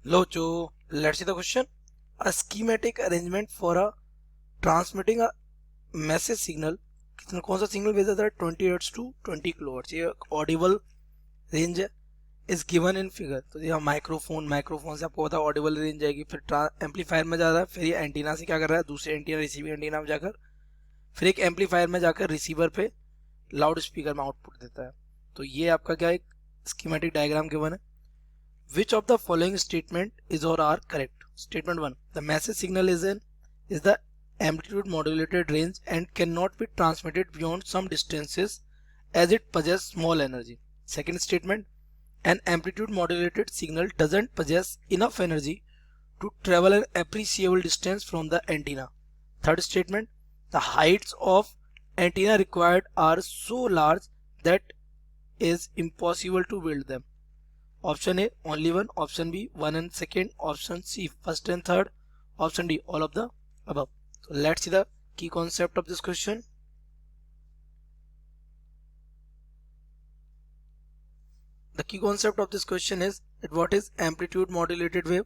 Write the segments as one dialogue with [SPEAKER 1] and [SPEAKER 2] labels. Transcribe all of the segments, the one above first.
[SPEAKER 1] Locho, let's see the question. A schematic arrangement for a transmitting a message signal. कितना कौन सा signal भेजा था 20 हर्ट्ज टू 20 किलोहर्ट्ज, ये ऑडिबल रेंज है, इज गिवन इन फिगर। तो यहाँ माइक्रोफोन से आपको पता है ऑडिबल रेंज जाएगी, फिर एम्पलीफायर में जा रहा है, फिर ये एंटीना से क्या कर रहा है, दूसरे एंटीना रिसीविंग एंटीना में जाकर फिर एक एम्पलीफायर में जाकर रिसीवर पे लाउड स्पीकर में आउटपुट देता है। तो ये आपका क्या एक स्कीमेटिक डायग्राम गिवन है। Which of the following statement is or are correct? Statement 1. The message signal is the amplitude modulated range and cannot be transmitted beyond some distances as it possesses small energy. Second statement. An amplitude modulated signal doesn't possess enough energy to travel an appreciable distance from the antenna. Third statement. The heights of antenna required are so large that is impossible to build them. Option A only one, option B one and second, option C first and third, option D all of the above. So let's see the key concept of this question. The key concept of this question is that what is amplitude modulated wave?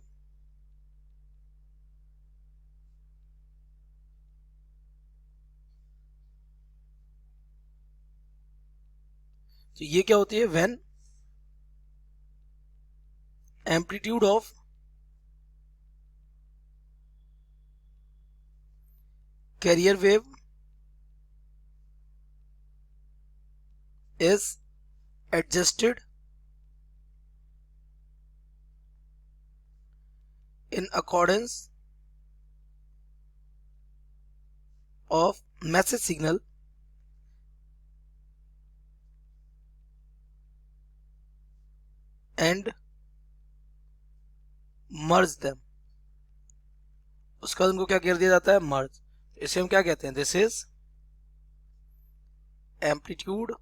[SPEAKER 1] तो ये क्या होती है, when amplitude of carrier wave is adjusted in accordance of message signal and merge them. उसके बाद उनको क्या कर दिया जाता है, मर्ज। इसे हम क्या कहते हैं, दिस इज एम्पलीट्यूड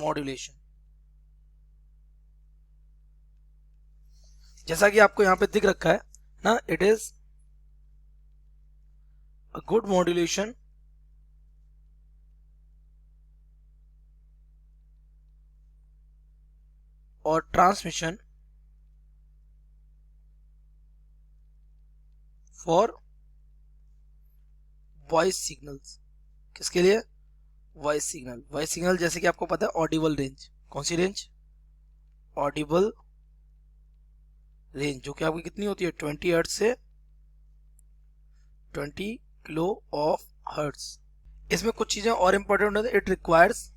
[SPEAKER 1] मॉड्यूलेशन। जैसा कि आपको यहां पे दिख रखा है ना, it is a good modulation और ट्रांसमिशन फॉर वॉइस सिग्नल्स। किसके लिए, वॉइस सिग्नल। वॉइस सिग्नल जैसे कि आपको पता है ऑडिबल रेंज, कौन सी रेंज, ऑडिबल रेंज, जो कि आपकी कितनी होती है 20 हर्ट्ज से 20 किलो ऑफ हर्ट्ज। इसमें कुछ चीजें और इंपॉर्टेंट होती है, it requires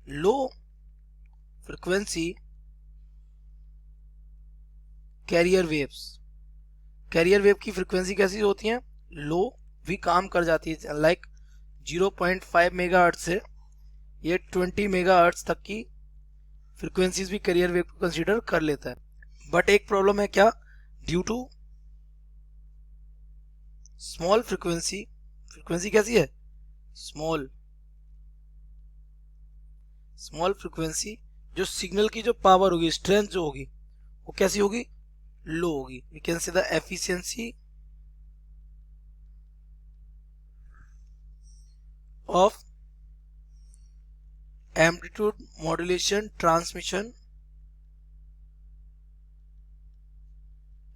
[SPEAKER 1] low frequency carrier waves. Carrier wave की फ्रीक्वेंसी कैसी होती है, लो भी काम कर जाती है, लाइक 0.5 मेगाहर्ट्ज से ये 20 मेगाहर्ट्ज तक की फ्रीक्वेंसीज भी कैरियर वेव को कंसीडर कर लेता है। बट एक प्रॉब्लम है क्या, due to small frequency, frequency कैसी है, स्मॉल फ्रीक्वेंसी, जो सिग्नल की जो पावर होगी, स्ट्रेंथ जो होगी, वो कैसी होगी, लो होगी। We can say the efficiency of amplitude modulation transmission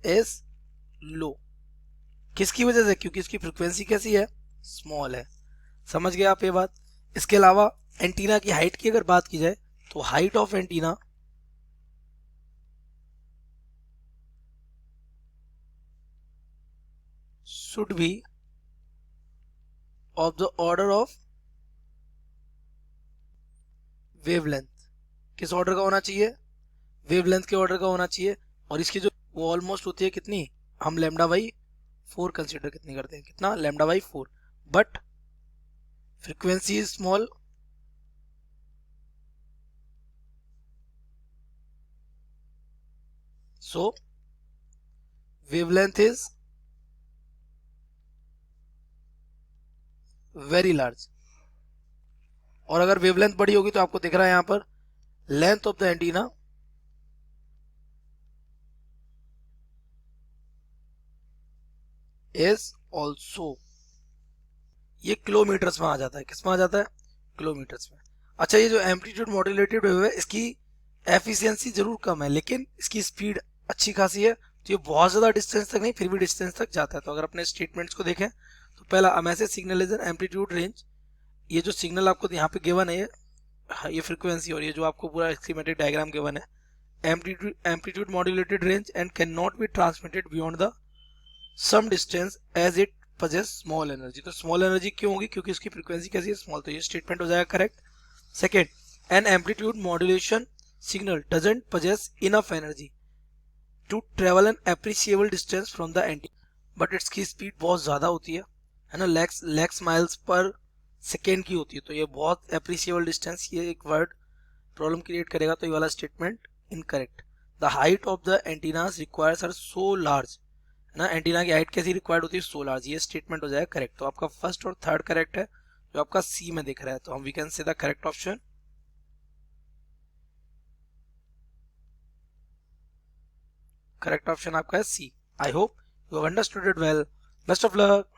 [SPEAKER 1] is low. किसकी वजह से, क्योंकि इसकी फ्रीक्वेंसी कैसी है, स्मॉल है। समझ गए आप ये बात। इसके अलावा एंटीना की हाइट की अगर बात की जाए तो height of antenna should be of the order of wavelength। किस ऑर्डर का होना चाहिए, वेवलेंथ के ऑर्डर का होना चाहिए। और इसकी जो वो ऑलमोस्ट होती है कितनी, हम लैम्डा बाई 4 कंसिडर कितनी करते हैं, कितना, lambda by 4। But frequency is small, so wavelength is very large. और अगर वेवलेंथ बड़ी होगी तो आपको दिख रहा है यहां पर length of the antenna is also, ये किलोमीटर्स में आ जाता है, किस में आ जाता है, किलोमीटर्स में। अच्छा, ये जो एम्पलीट्यूड मॉड्यूलेटेड वेव है इसकी एफिशिएंसी जरूर कम है लेकिन इसकी स्पीड अच्छी खासी है, तो ये बहुत ज़्यादा डिस्टेंस तक नहीं फिर भी डिस्टेंस तक जाता है। तो अगर अपने स्टेटमेंट्स को देखें तो पहला, a message signal is an amplitude range, ये जो सिग्नल आपको यहाँ पे गिवन है ये फ्रीक्वेंसी और ये जो आपको पूरा स्कीमेटिक डायग्राम गिवन है, amplitude modulated range and can not be transmitted beyond the some distance as it possess small energy. तो स्मॉल एनर्जी क्यों होगी, क्योंकि उसकी फ्रीक्वेंसी कैसी है, स्मॉल, तो ये स्टेटमेंट हो जाएगा correct. Second, an amplitude modulation signal doesn't possess enough energy to travel an appreciable distance from the antenna, but इसकी स्पीड बहुत ज़्यादा होती है ना, लैक्स माइल्स पर सेकेंड की होती है, तो ये बहुत एप्रिसिएबल डिस्टेंस, ये एक वर्ड प्रॉब्लम क्रिएट करेगा, तो ये वाला statement incorrect. The height of the antennas requires are so large, है ना, एंटीना की हाइट कैसी रिक्वायर्ड होती है, सो लार्ज, ये स्टेटमेंट हो जाएगा करेक्ट। तो आपका फर्स्ट और थर्ड करेक्ट है, जो आपका सी में दिख रहा है, तो हम we can say the correct option, correct option आपका है C. I hope you have understood it well, best of luck.